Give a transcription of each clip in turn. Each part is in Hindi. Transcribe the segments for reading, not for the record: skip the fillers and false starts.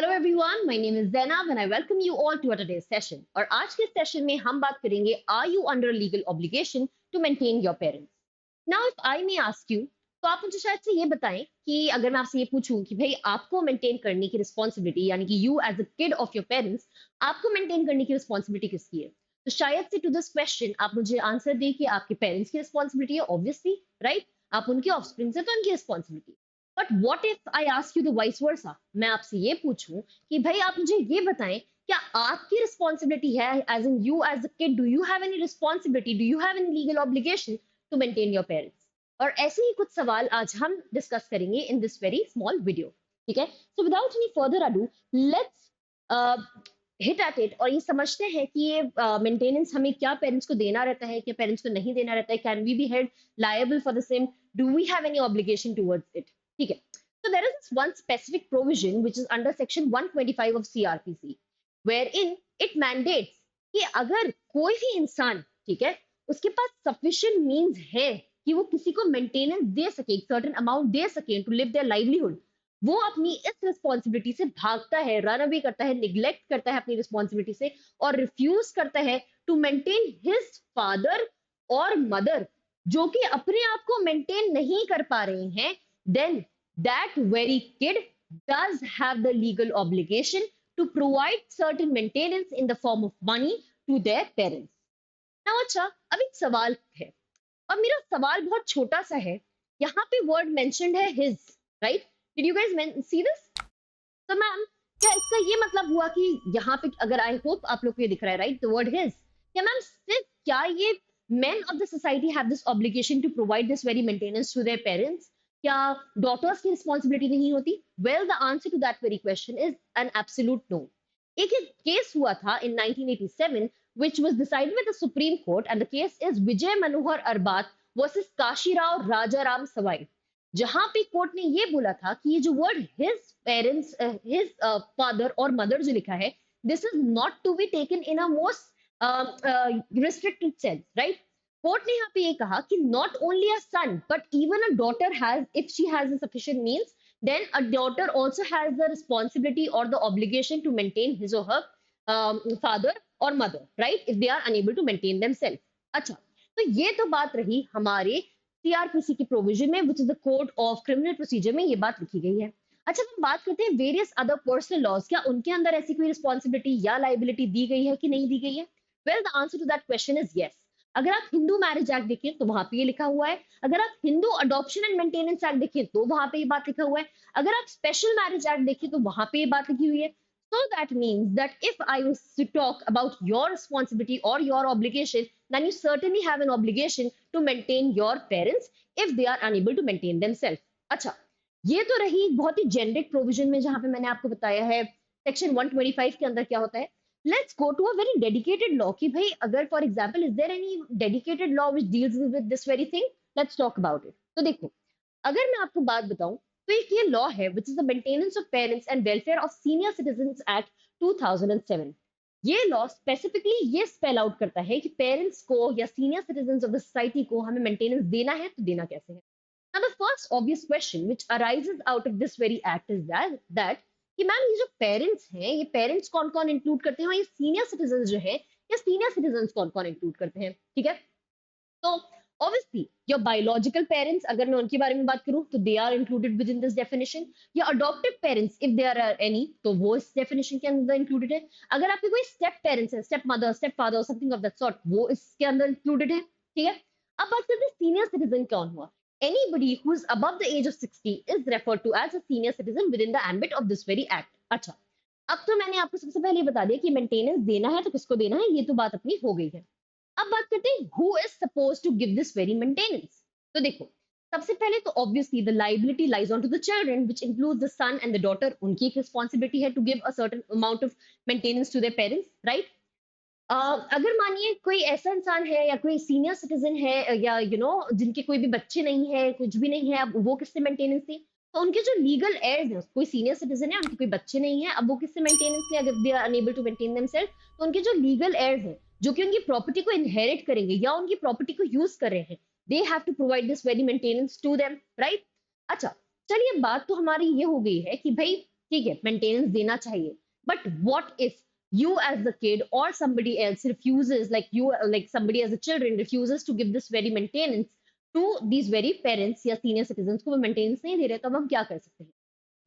Hello everyone, my name is Zainab and I welcome you all to today's session. और आज के सेशन में हम बात करेंगे, are you under legal obligation to maintain your parents. Now if I may ask you, तो आप मुझे शायद से ये बताएं कि अगर मैं आपसे ये पूछूं कि भाई आपको मेंटेन करने की रिस्पॉन्सिबिलिटी, यानी कि you as a kid of your parents, आपको मेंटेन करने की रिस्पॉन्सिबिलिटी किसकी है, तो शायद से टू दिस क्वेश्चन आप मुझे आंसर दें कि आपके पेरेंट्स की रिस्पॉन्सिबिलिटी है, ऑब्वियसली राइट। आप उनके ऑफस्प्रिंग से, तो उनकी responsibility. But what if I ask you the vice versa, मैं आपसे ये पूछूं कि भाई आप मुझे ये बताएं, क्या आपकी रिस्पॉन्सिबिलिटी है as in you as a kid, do you have any responsibility, do you have any legal obligation to maintain your parents. और ऐसे ही कुछ सवाल आज हम डिस्कस करेंगे in this very small video. ठीक है, so without any further ado, let's hit at it और ये समझते हैं कि ये मेंटेनेंस हमें क्या पेरेंट्स को देना रहता है, क्या पेरेंट्स को नहीं देना रहता है, can we be held liable for the same, do we have any obligation towards it. ठीक है, so there is this one specific provision which is under section 125 of CRPC wherein it mandates कि अगर कोई भी इंसान, ठीक है, उसके पास sufficient means है कि वो किसी को मेंटेनेंस दे सके, एक certain amount दे सके to live their livelihood, वो अपनी इस रिस्पॉन्सिबिलिटी से भागता है, रन अवे करता है, निग्लेक्ट करता है अपनी रिस्पॉन्सिबिलिटी से और रिफ्यूज करता है टू मेंटेन हिज फादर और मदर, जो कि अपने आप को मेंटेन नहीं कर पा रहे हैं, then that very kid does have the legal obligation to provide certain maintenance in the form of money to their parents. Now अच्छा, अब एक सवाल है और मेरा सवाल बहुत छोटा सा है। यहाँ पे वर्ड मेंशन्ड है his, right? Did you guys see this? तो मैम, क्या इसका ये मतलब हुआ कि यहाँ पे, अगर आई होप आप लोग को ये दिख रहा है, राइट, द वर्ड हिज, क्या मैम सिर्फ क्या ये men of the society have this obligation to provide this very maintenance to their parents? क्या डॉटर्स की रिस्पॉन्सिबिलिटी नहीं होती? Well, the answer to that very question is an absolute no. एक केस हुआ था in 1987 which was decided by the Supreme Court and the case is Vijay Manohar Arbat versus Kashirao Rajaram Sawai, जहां पे कोर्ट ने ये बोला था कि ये जो word his parents, his father और मदर जो लिखा है, this is not to be taken in a most restricted sense, right. Court ने यहाँ पे ये कहा कि not only a son but even a daughter has, if she has sufficient means, then a daughter also has the responsibility और the obligation to maintain his और हर फादर और mother, right, if they are unable to maintain themselves. अच्छा, तो ये तो बात रही हमारे सीआरपीसी की प्रोविजन में, which is the code of criminal procedure में ये बात लिखी गई है। अच्छा, हम बात करते हैं वेरियस अदर पर्सनल लॉज, क्या उनके अंदर ऐसी कोई रिस्पॉन्सिबिलिटी या लायबिलिटी दी गई है कि नहीं दी गई है? Well, the answer to that question is yes. अगर आप हिंदू मैरिज एक्ट देखें तो वहां पे ये लिखा हुआ है, अगर आप Hindu adoption and maintenance act देखें तो वहां पे ये बात लिखा हुआ है, अगर आप स्पेशल मैरिज एक्ट देखें तो वहां पे ये बात लिखी हुई है। So that means that if I was to talk about your responsibility or your obligation, then you certainly have an obligation to maintain your parents if they are unable to maintain themselves. अच्छा, ये तो रही बहुत ही जेनरिक प्रोविजन में, जहां पे मैंने आपको बताया है सेक्शन 125 के अंदर क्या होता है। Let's go to a very dedicated law कि भाई अगर for example is there any dedicated law which deals with this very thing? Let's talk about it. तो देखो, अगर मैं आपको बात बताऊं तो एक ये लॉ है which is the Maintenance of Parents and Welfare of Senior Citizens Act 2007। ये लॉ स्पेसिफिकली ये स्पेल आउट करता है कि पेरेंट्स को या senior citizens of the society को हमें मेंटेनेंस देना है तो देना कैसे है। Now the first obvious question which arises out of this very act is that कि मैम ये जो पेरेंट्स हैं, ये पेरेंट्स कौन कौन इंक्लूड करते हैं और ये सीनियर सिटीजन जो है, ये सीनियर सिटीजन कौन कौन इंक्लूड करते हैं। ठीक है, तो ऑब्वियसली योर बायोलॉजिकल पेरेंट्स, अगर मैं उनके बारे में बात करूं तो they are included within this definition. या adopted parents if there are any, तो वो इस डेफिनेशन के अंदर इंक्लूडेड है। अगर आपके कोई स्टेप पेरेंट्स है, step mother, step father, something of that sort, वो इसके अंदर इंक्लूडेड है। ठीक है, अब बात करते हैं सीनियर सिटीजन कौन हुआ। Anybody who is above the age of 60 is referred to as a senior citizen within the ambit of this very act. अच्छा, अब तो मैंने आपको सबसे पहले बता दिया कि मेंटेनेंस देना है तो किसको देना है, ये तो बात अपनी हो गई है। अब बात करते हैं who is supposed to give this very maintenance। तो देखो, सबसे पहले तो obviously the liability lies on to the children which includes the son and the daughter। उनकी एक responsibility है to give a certain amount of maintenance to their parents, right? अगर मानिए कोई ऐसा इंसान है या कोई सीनियर सिटीजन है या जिनके कोई भी बच्चे नहीं है, कुछ भी नहीं है, अब वो किससे मेंटेनेंस दी? तो उनके जो लीगल एयर्स हैं, कोई सीनियर सिटीजन है, उनके कोई बच्चे नहीं है, अब वो किससे मेंटेनेंस ले? अगर they are unable to maintain themselves, तो उनके जो लीगल एयर्स हैं, जो कि उनकी प्रॉपर्टी को इनहेरिट करेंगे या उनकी प्रॉपर्टी को यूज कर रहे हैं, they have to provide this very maintenance to them, right. अच्छा, चलिए बात तो हमारी ये हो गई है कि भाई ठीक है, मेंटेनेंस देना चाहिए, but what if you as the kid or somebody else refuses, like you, like somebody as a children refuses to give this very maintenance to these very parents या senior citizens को वो maintenance नहीं दे रहे, तो अब हम क्या कर सकते हैं?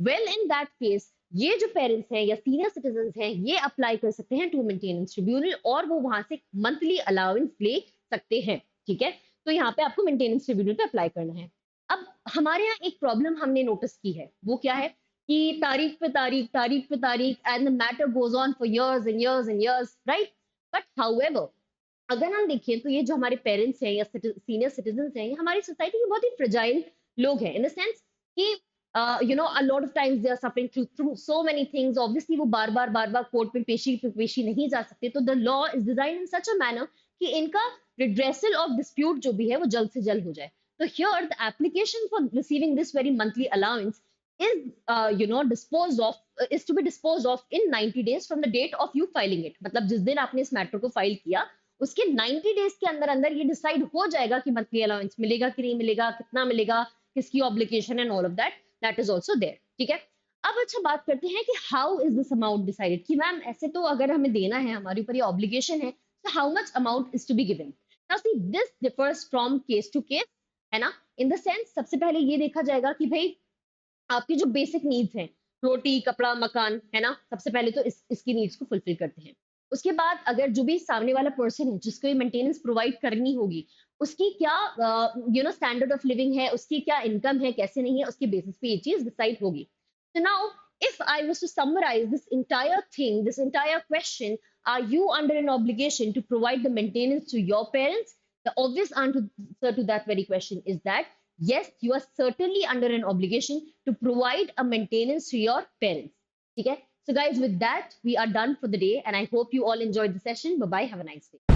वेल इन दैट केस ये जो पेरेंट्स हैं या सीनियर सिटीजन हैं ये अप्लाई कर सकते हैं टू मेंटेनेंस ट्रिब्यूनल और वो वहां से मंथली अलाउंस ले सकते हैं, ठीक है? तो यहाँ पे आपको मेंटेनेंस ट्रिब्यूनल पे अप्लाई करना है। अब हमारे यहाँ एक प्रॉब्लम हमने नोटिस की है, वो क्या है कि तारीख पे तारीख and the matter goes on for years and years and years, right? But however अगर हम देखें तो ये जो हमारे पेरेंट्स हैं या सीनियर सिटीजन हैं, ये हमारी सोसाइटी के बहुत ही फ्रेजाइल लोग हैं, इन द सेंस कि a lot of times they are suffering through so many things. Obviously वो बार बार कोर्ट में पेशी नहीं जा सकते, तो the law is designed in such a manner कि इनका redressal of dispute जो भी है वो जल्द से जल्द हो जाए। तो here the application for receiving this very monthly allowance is is to be disposed of in 90 days from the date of you filing it। मतलब जिस दिन आपने इस मैटर को फाइल किया उसके 90 डेज के अंदर अंदर ये डिसाइड हो जाएगा कि मंथली अलाउंस मिलेगा कि नहीं मिलेगा, कितना मिलेगा, किसकी obligation and all of that is also there, ठीक है? अब अच्छा बात करते हैं कि how is this amount decided, कि मैम ऐसे तो अगर हमें देना है, हमारे ऊपर ये ऑब्लिगेशन है, तो how much amount is to be given? Now see this differs from case to case, है ना? इन द सेंस सबसे पहले ये देखा जाएगा कि भाई आपकी जो बेसिक नीड्स हैं, रोटी कपड़ा मकान, है ना, सबसे पहले तो इसकी नीड्स को फुलफिल करते हैं। उसके बाद अगर जो भी सामने वाला पर्सन है जिसको ये मेंटेनेंस प्रोवाइड करनी होगी, उसकी क्या स्टैंडर्ड ऑफ लिविंग है, उसकी क्या इनकम है, कैसे नहीं है, उसके बेसिस पे ये चीज डिसाइड होगी। So now, if I was to summarize this entire thing, this entire question, are you under an obligation to provide the maintenance to your parents? The obvious answer to that very question is that yes, you are certainly under an obligation to provide a maintenance to your parents. Okay? So guys, with that, we are done for the day and I hope you all enjoyed the session. Bye-bye. Have a nice day.